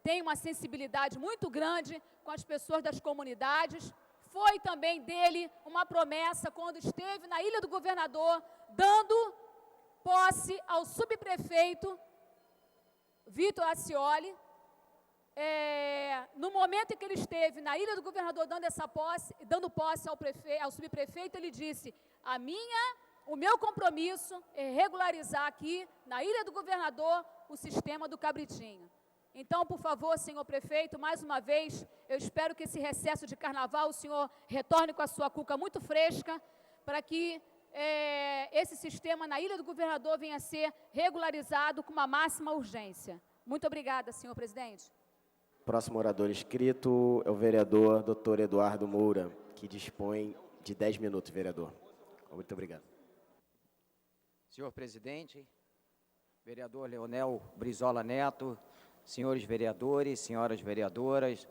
tem uma sensibilidade muito grande com as pessoas das comunidades. Foi também dele uma promessa quando esteve na Ilha do Governador, dando posse ao subprefeito Vitor Ascioli. No momento em que ele esteve na Ilha do Governador dando posse ao subprefeito, ele disse, o meu compromisso é regularizar aqui, na Ilha do Governador, o sistema do Cabritinho. Então, por favor, senhor prefeito, mais uma vez, eu espero que esse recesso de carnaval o senhor retorne com a sua cuca muito fresca, para que esse sistema na Ilha do Governador venha a ser regularizado com uma máxima urgência. Muito obrigada, senhor presidente. Próximo orador inscrito é o vereador Dr. Eduardo Moura, que dispõe de 10 minutos, vereador. Muito obrigado. Senhor presidente, vereador Leonel Brizola Neto, senhores vereadores, senhoras vereadoras,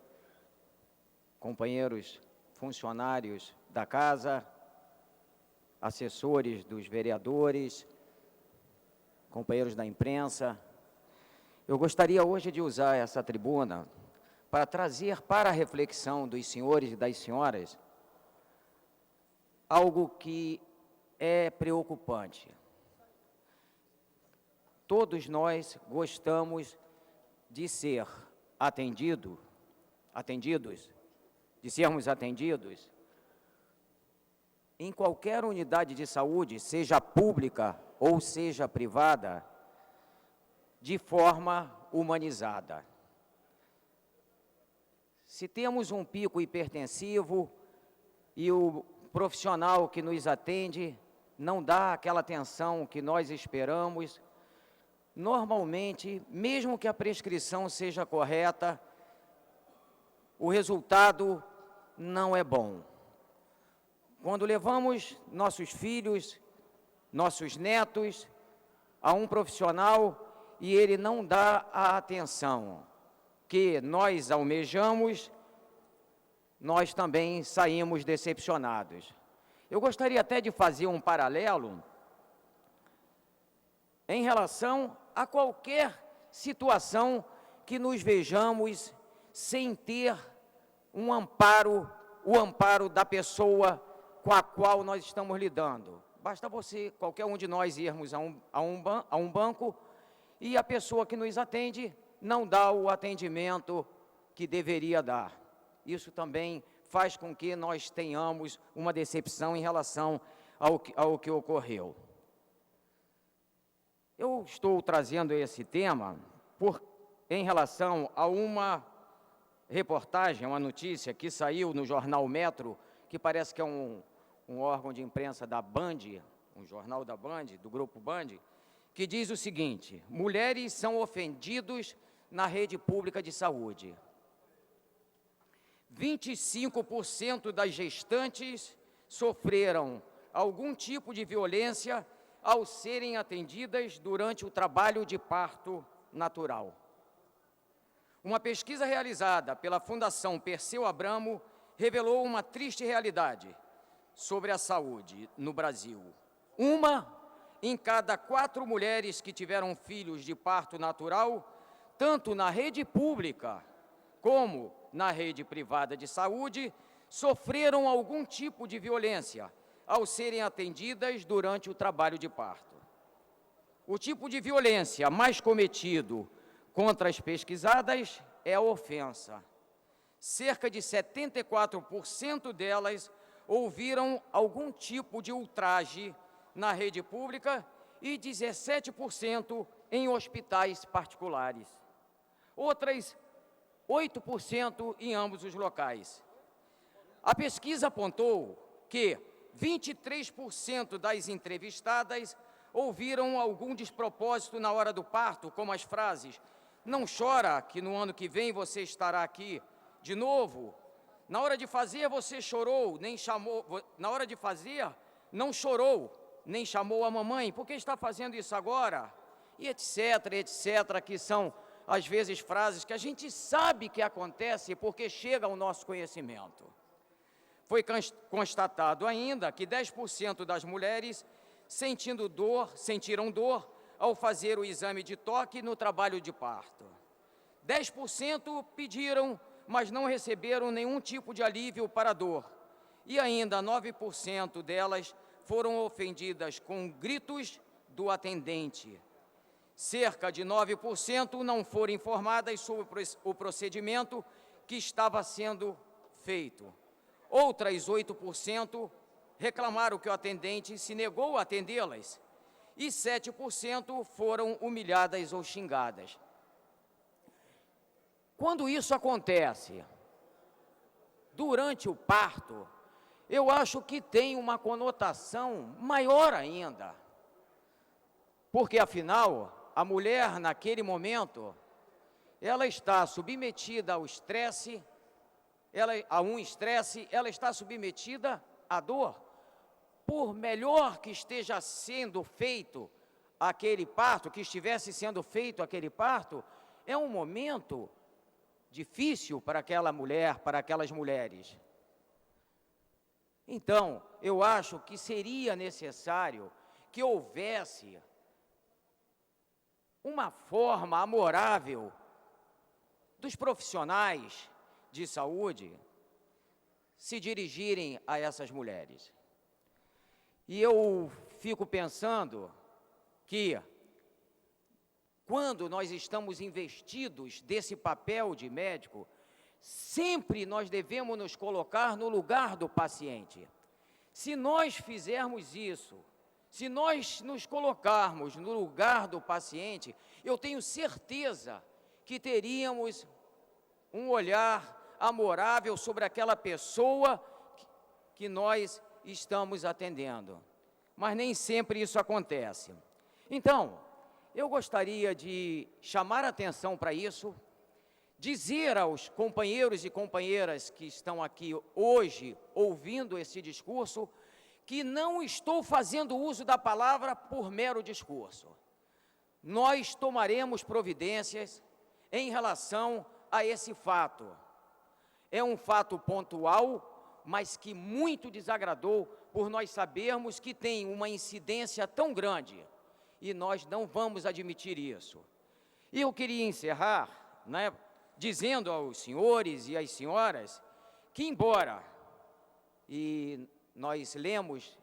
companheiros funcionários da casa, assessores dos vereadores, companheiros da imprensa, eu gostaria hoje de usar essa tribuna para trazer para a reflexão dos senhores e das senhoras algo que é preocupante. Todos nós gostamos de ser atendidos, de sermos atendidos em qualquer unidade de saúde, seja pública ou seja privada, de forma humanizada. Se temos um pico hipertensivo e o profissional que nos atende não dá aquela atenção que nós esperamos, normalmente, mesmo que a prescrição seja correta, o resultado não é bom. Quando levamos nossos filhos, nossos netos a um profissional e ele não dá a atenção que nós almejamos, nós também saímos decepcionados. Eu gostaria até de fazer um paralelo em relação a qualquer situação que nos vejamos sem ter um amparo, o amparo da pessoa com a qual nós estamos lidando. Basta qualquer um de nós irmos a um banco e a pessoa que nos atende não dá o atendimento que deveria dar. Isso também faz com que nós tenhamos uma decepção em relação ao que ocorreu. Eu estou trazendo esse tema em relação a uma reportagem, uma notícia que saiu no jornal Metro, que parece que é um órgão de imprensa da Band, um jornal da Band, do grupo Band, que diz o seguinte: mulheres são ofendidas na rede pública de saúde. 25% das gestantes sofreram algum tipo de violência ao serem atendidas durante o trabalho de parto natural. Uma pesquisa realizada pela Fundação Perseu Abramo revelou uma triste realidade sobre a saúde no Brasil. Uma em cada 4 mulheres que tiveram filhos de parto natural, tanto na rede pública como na rede privada de saúde, sofreram algum tipo de violência ao serem atendidas durante o trabalho de parto. O tipo de violência mais cometido contra as pesquisadas é a ofensa. Cerca de 74% delas ouviram algum tipo de ultraje na rede pública e 17% em hospitais particulares. Outras 8% em ambos os locais. A pesquisa apontou que 23% das entrevistadas ouviram algum despropósito na hora do parto, como as frases: "Não chora, que no ano que vem você estará aqui de novo. Na hora de fazer, você chorou, nem chamou. Na hora de fazer, não chorou, nem chamou a mamãe. Por que está fazendo isso agora?" E etc, etc, que são, às vezes, frases que a gente sabe que acontece porque chega ao nosso conhecimento. Foi constatado ainda que 10% das mulheres sentiram dor ao fazer o exame de toque no trabalho de parto. 10% pediram, mas não receberam nenhum tipo de alívio para a dor. E ainda 9% delas foram ofendidas com gritos do atendente. Cerca de 9% não foram informadas sobre o procedimento que estava sendo feito. Outras 8% reclamaram que o atendente se negou a atendê-las. E 7% foram humilhadas ou xingadas. Quando isso acontece durante o parto, eu acho que tem uma conotação maior ainda. Porque, afinal, a mulher, naquele momento, ela está submetida ao estresse, ela está submetida à dor. Por melhor que esteja sendo feito aquele parto, que estivesse sendo feito aquele parto, é um momento difícil para aquela mulher, para aquelas mulheres. Então, eu acho que seria necessário que houvesse uma forma amorável dos profissionais de saúde se dirigirem a essas mulheres. E eu fico pensando que, quando nós estamos investidos desse papel de médico, sempre nós devemos nos colocar no lugar do paciente. Se nós fizermos isso, se nós nos colocarmos no lugar do paciente, eu tenho certeza que teríamos um olhar amorável sobre aquela pessoa que nós estamos atendendo. Mas nem sempre isso acontece. Então, eu gostaria de chamar a atenção para isso, dizer aos companheiros e companheiras que estão aqui hoje ouvindo esse discurso, que não estou fazendo uso da palavra por mero discurso. Nós tomaremos providências em relação a esse fato. É um fato pontual, mas que muito desagradou, por nós sabermos que tem uma incidência tão grande, e nós não vamos admitir isso. E eu queria encerrar, dizendo aos senhores e às senhoras que, embora, e nós lemos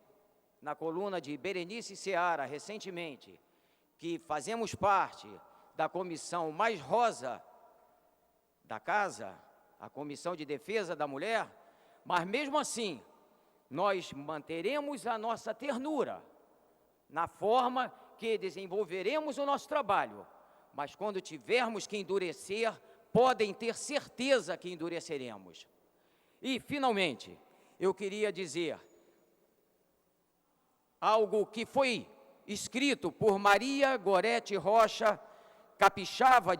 na coluna de Berenice Seara recentemente, que fazemos parte da comissão mais rosa da casa, a Comissão de Defesa da Mulher, mas mesmo assim, nós manteremos a nossa ternura na forma que desenvolveremos o nosso trabalho, mas quando tivermos que endurecer, podem ter certeza que endureceremos. E, finalmente, eu queria dizer algo que foi escrito por Maria Gorete Rocha, capixaba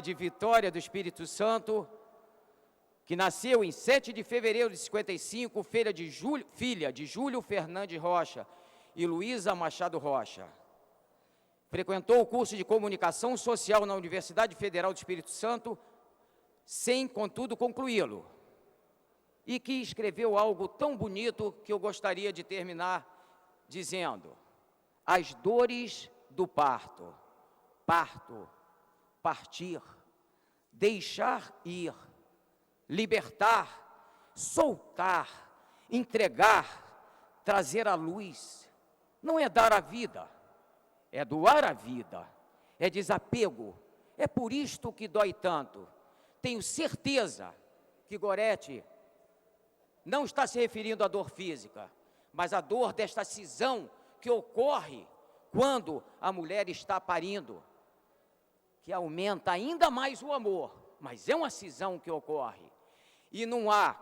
de Vitória do Espírito Santo, que nasceu em 7 de fevereiro de 55, filha de Júlio Fernandes Rocha e Luísa Machado Rocha. Frequentou o curso de Comunicação Social na Universidade Federal do Espírito Santo, sem, contudo, concluí-lo. E que escreveu algo tão bonito que eu gostaria de terminar dizendo: as dores do parto, partir, deixar ir, libertar, soltar, entregar, trazer à luz. Não é dar a vida, é doar a vida, é desapego. É por isto que dói tanto. Tenho certeza que Gorete não está se referindo à dor física, mas à dor desta cisão que ocorre quando a mulher está parindo, que aumenta ainda mais o amor, mas é uma cisão que ocorre. E não há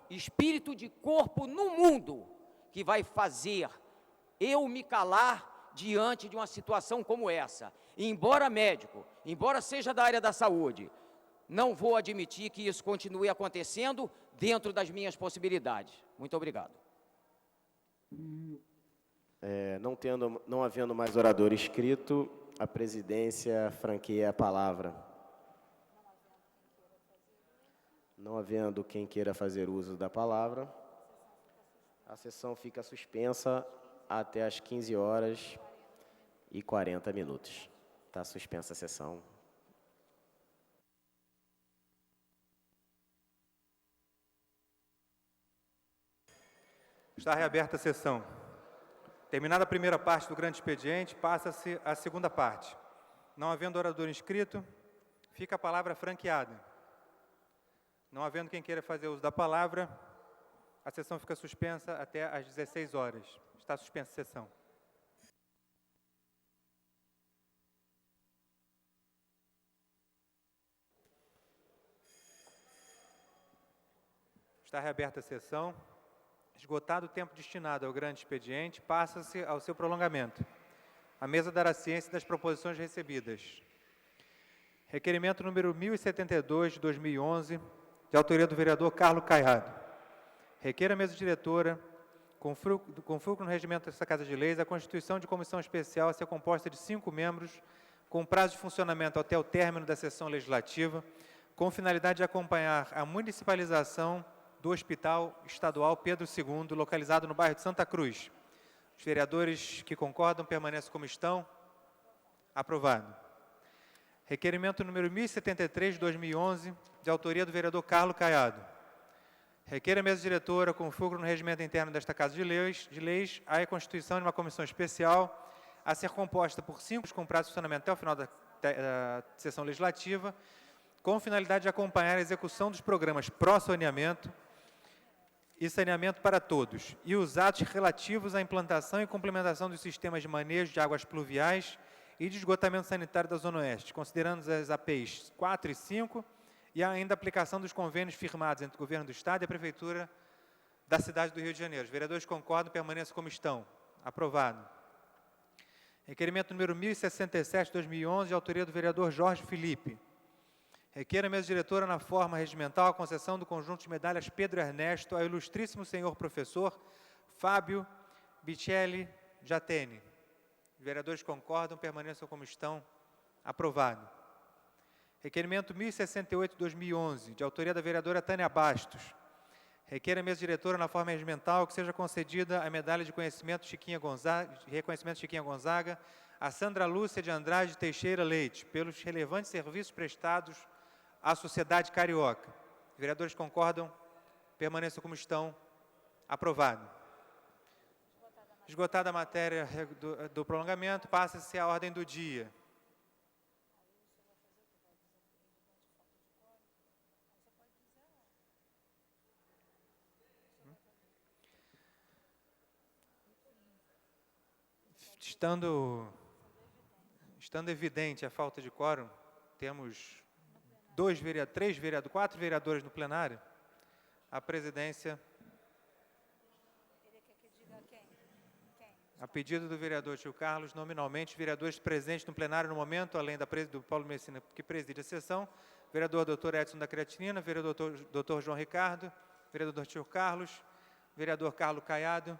espírito de corpo no mundo que vai fazer eu me calar diante de uma situação como essa. E embora médico, embora seja da área da saúde, não vou admitir que isso continue acontecendo dentro das minhas possibilidades. Muito obrigado. Não havendo mais orador inscrito, a presidência franqueia a palavra. Não havendo quem queira fazer uso da palavra, a sessão fica suspensa até às 15h40. Está suspensa a sessão. Está reaberta a sessão. Terminada a primeira parte do grande expediente, passa-se a segunda parte. Não havendo orador inscrito, fica a palavra franqueada. Não havendo quem queira fazer uso da palavra, a sessão fica suspensa até às 16h. Está suspensa a sessão. Está reaberta a sessão. Esgotado o tempo destinado ao grande expediente, passa-se ao seu prolongamento. A mesa dará ciência das proposições recebidas. Requerimento número 1072, de 2011, de autoria do vereador Carlos Caiado. Requer a mesa diretora, com fulcro no regimento desta Casa de Leis, a constituição de comissão especial a ser composta de 5 membros, com prazo de funcionamento até o término da sessão legislativa, com finalidade de acompanhar a municipalização do Hospital Estadual Pedro II, localizado no bairro de Santa Cruz. Os vereadores que concordam permaneçam como estão. Aprovado. Requerimento número 1073, de 2011, de autoria do vereador Carlos Caiado. Requer a mesa diretora, com fulcro no regimento interno desta Casa de Leis, a constituição de uma comissão especial a ser composta por 5 com prazo de funcionamento até o final da sessão legislativa, com finalidade de acompanhar a execução dos programas pró-saneamento e saneamento para todos, e os atos relativos à implantação e complementação dos sistemas de manejo de águas pluviais e de esgotamento sanitário da Zona Oeste, considerando as APIs 4 e 5, e ainda a aplicação dos convênios firmados entre o Governo do Estado e a Prefeitura da cidade do Rio de Janeiro. Os vereadores concordam, permaneçam como estão. Aprovado. Requerimento número 1067, de 2011, de autoria do vereador Jorge Felipe. Requer a mesa diretora, na forma regimental, a concessão do conjunto de medalhas Pedro Ernesto ao ilustríssimo senhor professor Fábio Bicelli Jatene. Os vereadores concordam, permaneçam como estão. Aprovado. Requerimento 1068, de 2011, de autoria da vereadora Tânia Bastos. Requer a mesa diretora, na forma regimental, que seja concedida a medalha de reconhecimento Chiquinha Gonzaga a Sandra Lúcia de Andrade Teixeira Leite, pelos relevantes serviços prestados à sociedade carioca. Os vereadores concordam, permaneçam como estão. Aprovado. Esgotada a matéria do prolongamento, passa-se a ordem do dia. Estando evidente a falta de quórum, temos 4 vereadores no plenário. A presidência... A pedido do vereador Tio Carlos, nominalmente, vereadores presentes no plenário no momento, além do Paulo Messina, que preside a sessão, vereador Dr. Edson da Creatinina, vereador Dr. João Ricardo, vereador Tio Carlos, vereador Carlos Caiado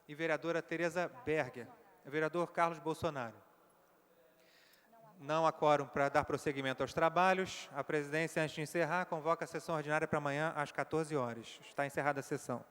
e vereadora Tereza Berger, vereador Carlos Bolsonaro. Não há quórum para dar prosseguimento aos trabalhos. A presidência, antes de encerrar, convoca a sessão ordinária para amanhã às 14 horas. Está encerrada a sessão.